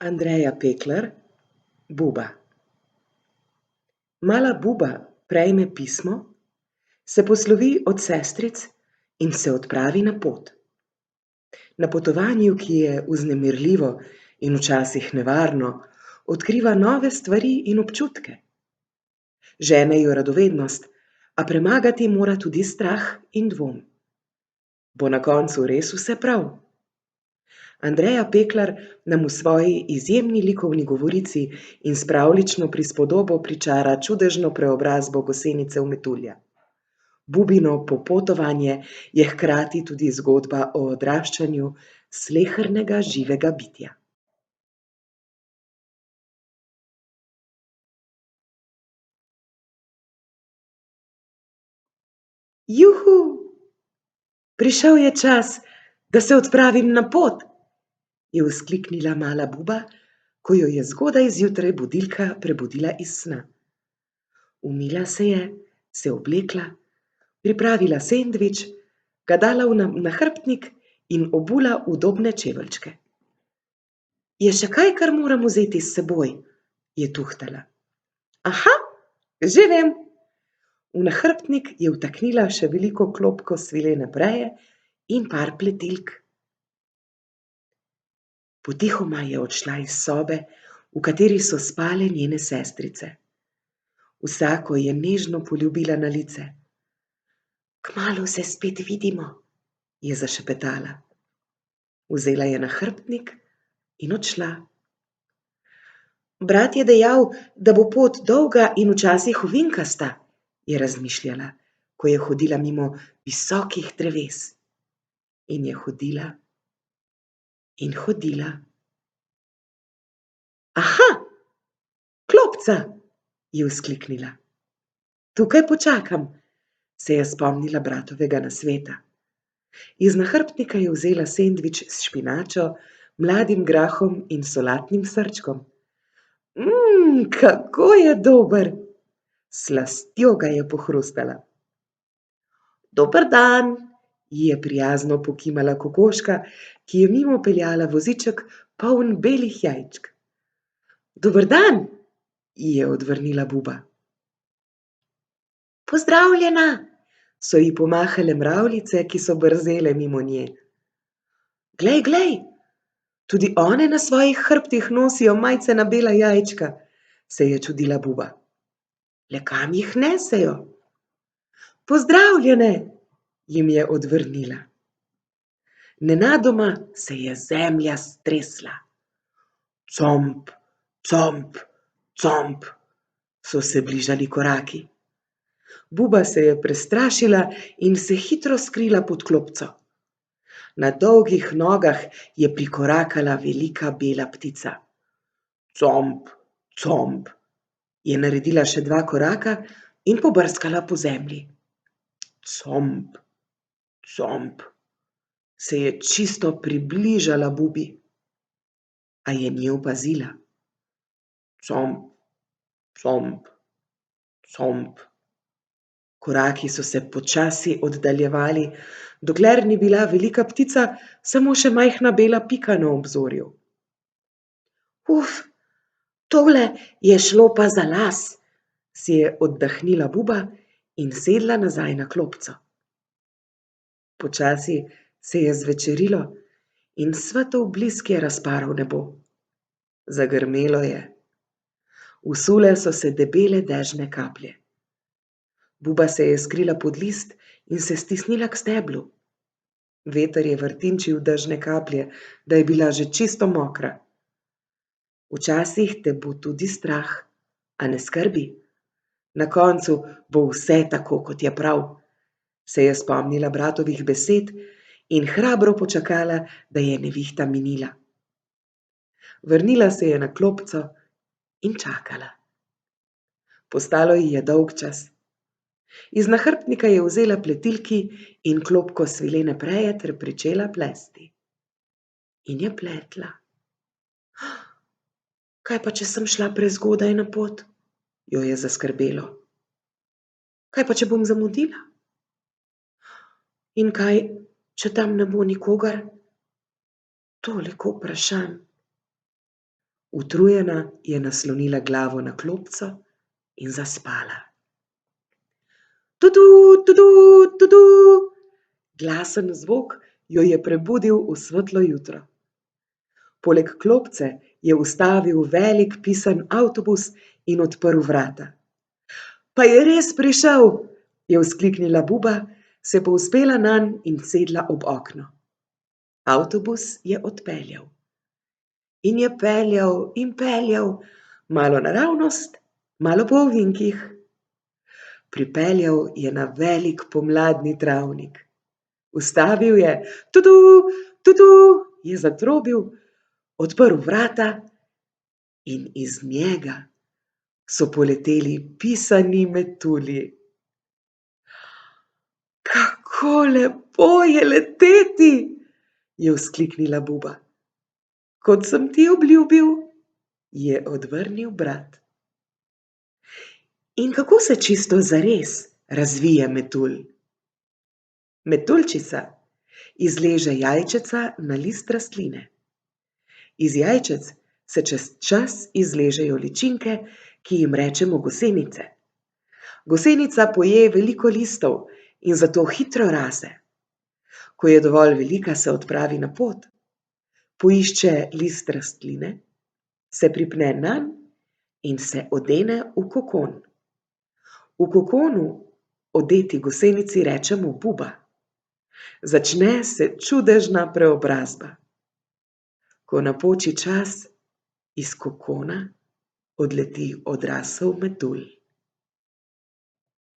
Andreja Peklar, Buba. Mala Buba prejme pismo, se poslovi od sestric in se odpravi na pot. Na potovanju, ki je vznemirljivo in včasih nevarno, odkriva nove stvari in občutke. Žene jo radovednost, a premagati mora tudi strah in dvom. Bo na koncu res vse prav? Andreja Peklar nam v svoji izjemni likovni govorici in s pravljično prispodobo pričara čudežno preobrazbo gosenice v metulja. Bubino popotovanje je hkrati tudi zgodba o odraščanju slehernega živega bitja. Juhu! Prišel je čas, da se odpravim na pot, je vzkliknila mala Buba, ko jo je zgodaj zjutraj budilka prebudila iz sna. Umila se je, se oblekla, pripravila sendvič, ga dala v nahrbtnik in obula udobne čeveljčke. Je še kaj, kar moram vzeti s seboj? Je tuhtala. Aha, že vem! V nahrbtnik je vtaknila še veliko klobko svilene preje in par pletilk. Potihoma je odšla iz sobe, v kateri so spale njene sestrice. Vsako je nežno poljubila na lice. Kmalu se spet vidimo, je zašepetala. Vzela je nahrbtnik in odšla. Brat je dejal, da bo pot dolga in včasih ovinkasta, je razmišljala, ko je hodila mimo visokih dreves. In je hodila in hodila. Aha, klopca, je vzkliknila. Tukaj počakam, se je spomnila bratovega nasveta. Iz nahrbtnika je vzela sendvič s špinačo, mladim grahom in solatnim srčkom. Kako je dober! S slastjo ga je pohrustala. Dober dan, ji je prijazno pokimala kokoška, ki je mimo peljala voziček poln belih jajčk. Dober dan, ji je odvrnila Buba. Pozdravljena, so ji pomahale mravljice, ki so brzele mimo nje. Glej, glej, tudi one na svojih hrbtih nosijo majcena bela jajčka, se je čudila Buba. Le kam jih nesejo? Pozdravljene, jim je odvrnila. Nenadoma se je zemlja stresla. Comp, comp, comp, so se bližali koraki. Buba se je prestrašila in se hitro skrila pod klopco. Na dolgih nogah je prikorakala velika bela ptica. Comp, comp, je naredila še 2 koraka in pobrskala po zemlji. Comp, comp, se je čisto približala Bubi. A je ni opazila. Comp, comp, comp. Koraki so se počasi oddaljevali, dokler ni bila velika ptica samo še majhna bela pika na obzorju. Tole je šlo pa za las, si je oddahnila Buba in sedla nazaj na klopco. Počasi se je zvečerilo in svetov blisk je razparal nebo. Zagrmelo je. Usule so se debele dežne kaplje. Buba se je skrila pod list in se stisnila k steblu. Veter je vrtinčil dežne kaplje, da je bila že čisto mokra. Včasih te bo tudi strah, a ne skrbi. Na koncu bo vse tako, kot je prav, se je spomnila bratovih besed in hrabro počakala, da je nevihta minila. Vrnila se je na klopco in čakala. Postalo ji je dolgčas. Iz nahrbtnika je vzela pletilki in klobko svilene preje ter pričela plesti. In je pletla. Kaj pa, če sem šla prezgodaj na pot? Jo je zaskrbelo. Kaj pa, če bom zamudila? In kaj, če tam ne bo nikogar? Toliko vprašanj. Utrujena je naslonila glavo na klopco in zaspala. Tudu, tudu, tudu. Glasen zvok jo je prebudil v svetlo jutro. Poleg klopce je ustavil velik pisan avtobus in odprl vrata. Pa je res prišel, je vzkliknila Buba, se povzpela nanj in sedla ob okno. Avtobus je odpeljal. In je peljal in peljal, malo naravnost, malo po ovinkih. Pripeljal je na velik pomladni travnik. Ustavil je, tudu, tudu, je zatrobil, odprl vrata in iz njega so poleteli pisani metulji. Kako lepo je leteti, je vzkliknila Buba. Kot sem ti obljubil, je odvrnil brat. In kako se čisto zares razvije metulj? Metuljčica izleže jajčeca na list rastline. Iz jajčec se čez čas izležejo ličinke, ki jim rečemo gosenice. Gosenica poje veliko listov in zato hitro raste. Ko je dovolj velika, se odpravi na pot. Poišče list rastline, se pripne nanj in se odene v kokon. V kokonu odeti gosenici rečemo Buba. Začne se čudežna preobrazba. Ko napoči čas, iz kokona odleti odrasel metulj.